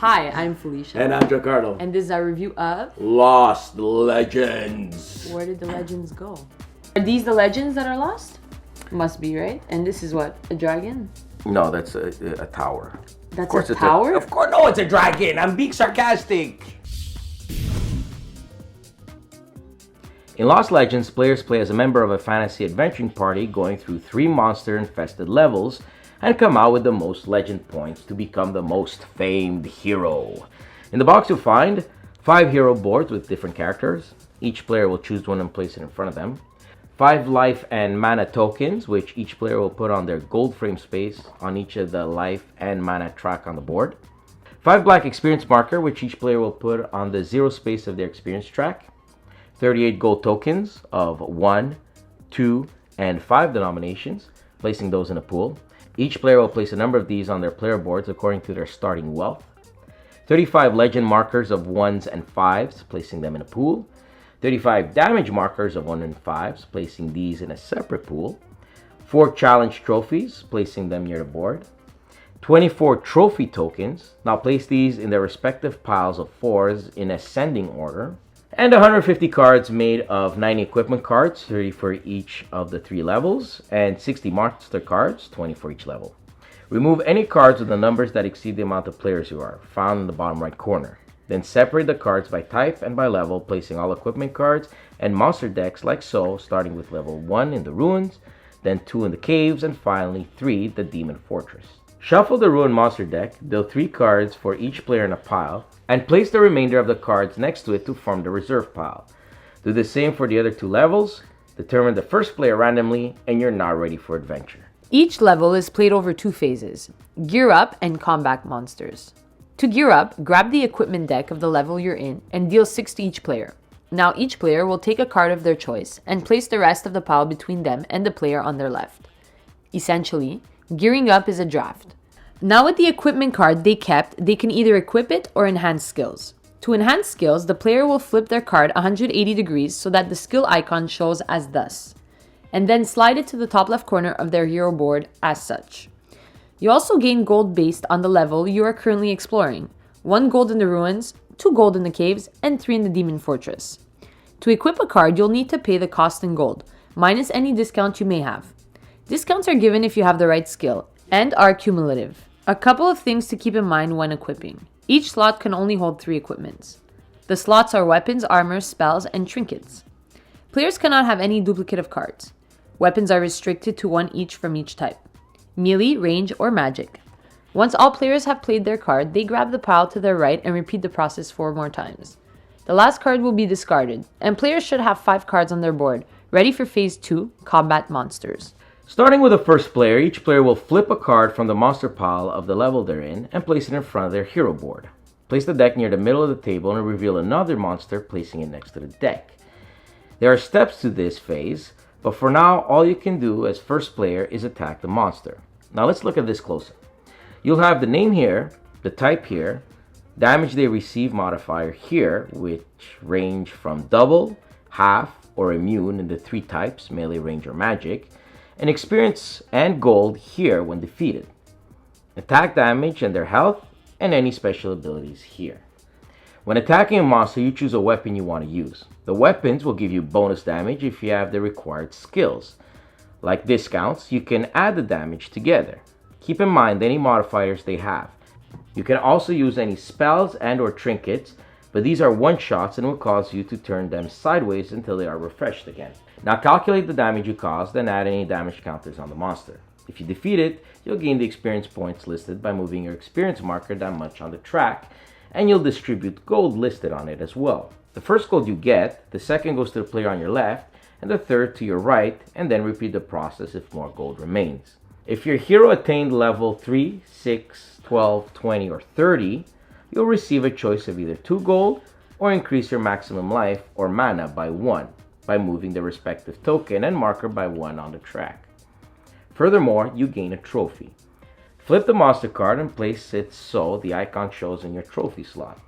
Hi, I'm Felicia. And I'm Giancarlo. And this is our review of Lost Legends. Where did the legends go? Are these the legends that are lost? Must be, right? And this is what? A dragon? No, that's a tower. That's a tower? Of course, no, it's a dragon. I'm being sarcastic. In Lost Legends, players play as a member of a fantasy adventuring party going through 3 monster-infested levels and come out with the most legend points to become the most famed hero. In the box you'll find 5 hero boards with different characters. Each player will choose one and place it in front of them. 5 life and mana tokens, which each player will put on their gold frame space on each of the life and mana track on the board. 5 black experience marker, which each player will put on the 0 space of their experience track. 38 gold tokens of 1, 2, and 5 denominations, placing those in a pool. Each player will place a number of these on their player boards according to their starting wealth. 35 legend markers of 1s and 5s, placing them in a pool. 35 damage markers of 1 and 5s, placing these in a separate pool. 4 challenge trophies, placing them near the board. 24 trophy tokens, now place these in their respective piles of 4s in ascending order. And 150 cards made of 90 equipment cards, 30 for each of the 3 levels, and 60 monster cards, 20 for each level. Remove any cards with the numbers that exceed the amount of players you are, found in the bottom right corner. Then separate the cards by type and by level, placing all equipment cards and monster decks like so, starting with level 1 in the ruins, then 2 in the caves, and finally 3, the demon fortress. Shuffle the ruin monster deck, deal 3 cards for each player in a pile, and place the remainder of the cards next to it to form the reserve pile. Do the same for the other 2 levels, determine the first player randomly, and you're now ready for adventure. Each level is played over 2 phases, Gear Up and Combat Monsters. To gear up, grab the equipment deck of the level you're in and deal 6 to each player. Now each player will take a card of their choice and place the rest of the pile between them and the player on their left. Essentially, gearing up is a draft. Now with the equipment card they kept, they can either equip it or enhance skills. To enhance skills, the player will flip their card 180 degrees so that the skill icon shows as thus, and then slide it to the top left corner of their hero board as such. You also gain gold based on the level you are currently exploring. 1 gold in the ruins, 2 gold in the caves, and 3 in the demon fortress. To equip a card, you'll need to pay the cost in gold, minus any discount you may have. Discounts are given if you have the right skill, and are cumulative. A couple of things to keep in mind when equipping. Each slot can only hold 3 equipments. The slots are weapons, armor, spells, and trinkets. Players cannot have any duplicate of cards. Weapons are restricted to 1 each from each type. Melee, range, or magic. Once all players have played their card, they grab the pile to their right and repeat the process 4 more times. The last card will be discarded, and players should have 5 cards on their board, ready for Phase 2, Combat Monsters. Starting with the first player, each player will flip a card from the monster pile of the level they're in and place it in front of their hero board. Place the deck near the middle of the table and reveal another monster, placing it next to the deck. There are steps to this phase, but for now, all you can do as first player is attack the monster. Now let's look at this closer. You'll have the name here, the type here, damage they receive modifier here, which range from double, half, or immune in the 3 types, melee, range, or magic, and experience and gold here when defeated. Attack damage and their health, and any special abilities here. When attacking a monster, you choose a weapon you want to use. The weapons will give you bonus damage if you have the required skills. Like discounts, you can add the damage together. Keep in mind any modifiers they have. You can also use any spells and or trinkets, but these are one-shots and will cause you to turn them sideways until they are refreshed again. Now calculate the damage you caused and add any damage counters on the monster. If you defeat it, you'll gain the experience points listed by moving your experience marker that much on the track, and you'll distribute gold listed on it as well. The first gold you get, the second goes to the player on your left, and the third to your right, and then repeat the process if more gold remains. If your hero attained level 3, 6, 12, 20, or 30, you'll receive a choice of either 2 gold or increase your maximum life or mana by 1 by moving the respective token and marker by 1 on the track. Furthermore, you gain a trophy. Flip the monster card and place it so the icon shows in your trophy slot.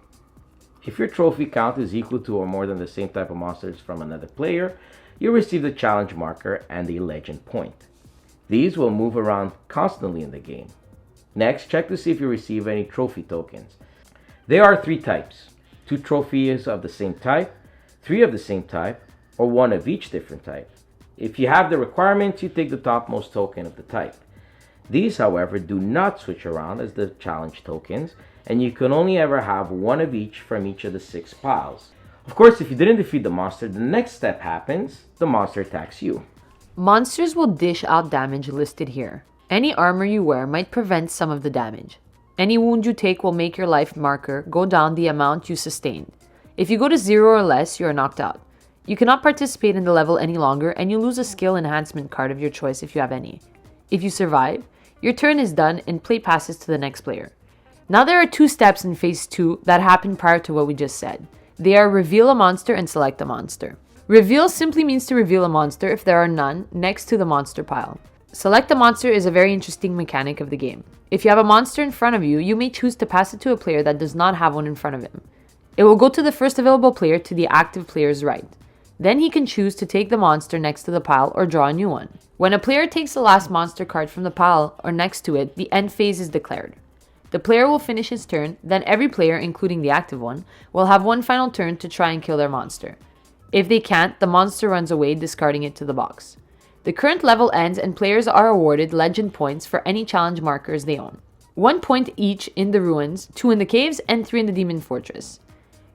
If your trophy count is equal to or more than the same type of monsters from another player, you receive the challenge marker and the legend point. These will move around constantly in the game. Next, check to see if you receive any trophy tokens. There are 3 types: 2 trophies of the same type, 3 of the same type, or 1 of each different type. If you have the requirements, you take the topmost token of the type. These, however, do not switch around as the challenge tokens, and you can only ever have 1 of each from each of the 6 piles. Of course, if you didn't defeat the monster, the next step happens: the monster attacks you. Monsters will dish out damage listed here. Any armor you wear might prevent some of the damage. Any wound you take will make your life marker go down the amount you sustained. If you go to 0 or less, you are knocked out. You cannot participate in the level any longer, and you lose a skill enhancement card of your choice if you have any. If you survive, your turn is done and play passes to the next player. Now there are 2 steps in Phase 2 that happen prior to what we just said. They are reveal a monster and select a monster. Reveal simply means to reveal a monster if there are none next to the monster pile. Select a monster is a very interesting mechanic of the game. If you have a monster in front of you, you may choose to pass it to a player that does not have one in front of him. It will go to the first available player to the active player's right. Then he can choose to take the monster next to the pile or draw a new one. When a player takes the last monster card from the pile or next to it, the end phase is declared. The player will finish his turn, then every player, including the active one, will have one final turn to try and kill their monster. If they can't, the monster runs away, discarding it to the box. The current level ends and players are awarded legend points for any challenge markers they own. 1 point each in the ruins, 2 in the caves, and 3 in the demon fortress.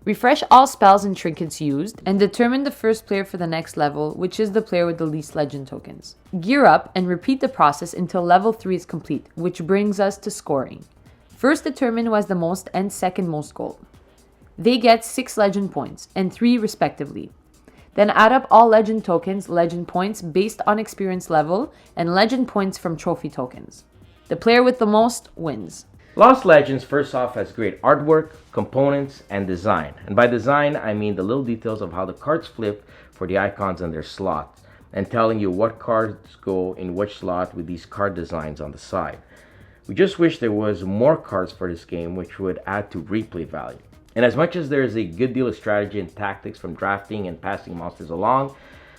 Refresh all spells and trinkets used, and determine the first player for the next level, which is the player with the least legend tokens. Gear up and repeat the process until level 3 is complete, which brings us to scoring. First determine who has the most and second most gold. They get 6 legend points, and 3 respectively. Then add up all legend tokens, legend points based on experience level, and legend points from trophy tokens. The player with the most wins. Lost Legends first off has great artwork, components, and design. And by design, I mean the little details of how the cards flip for the icons in their slots, and telling you what cards go in which slot with these card designs on the side. We just wish there was more cards for this game, which would add to replay value. And as much as there is a good deal of strategy and tactics from drafting and passing monsters along,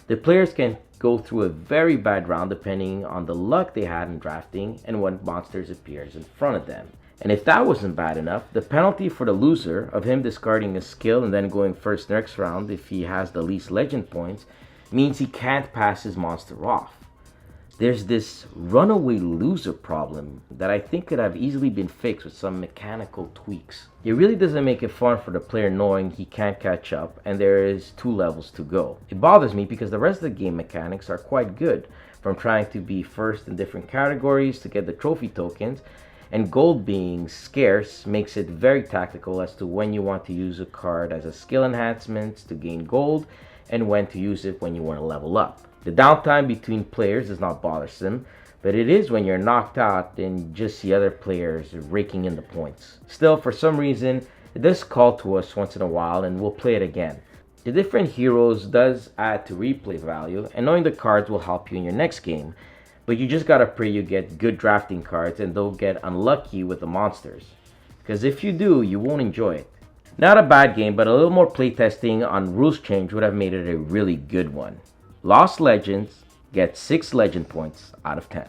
the players can go through a very bad round depending on the luck they had in drafting and what monsters appears in front of them. And if that wasn't bad enough, the penalty for the loser of him discarding a skill and then going first next round if he has the least legend points means he can't pass his monster off. There's this runaway loser problem that I think could have easily been fixed with some mechanical tweaks. It really doesn't make it fun for the player knowing he can't catch up and there is 2 levels to go. It bothers me because the rest of the game mechanics are quite good, from trying to be first in different categories to get the trophy tokens, and gold being scarce makes it very tactical as to when you want to use a card as a skill enhancement to gain gold and when to use it when you want to level up. The downtime between players is not bothersome, but it is when you're knocked out and just see other players raking in the points. Still, for some reason, it does call to us once in a while and we'll play it again. The different heroes does add to replay value, and knowing the cards will help you in your next game, but you just gotta pray you get good drafting cards and don't get unlucky with the monsters. Because if you do, you won't enjoy it. Not a bad game, but a little more playtesting on rules change would have made it a really good one. Lost Legends gets 6 legend points out of 10.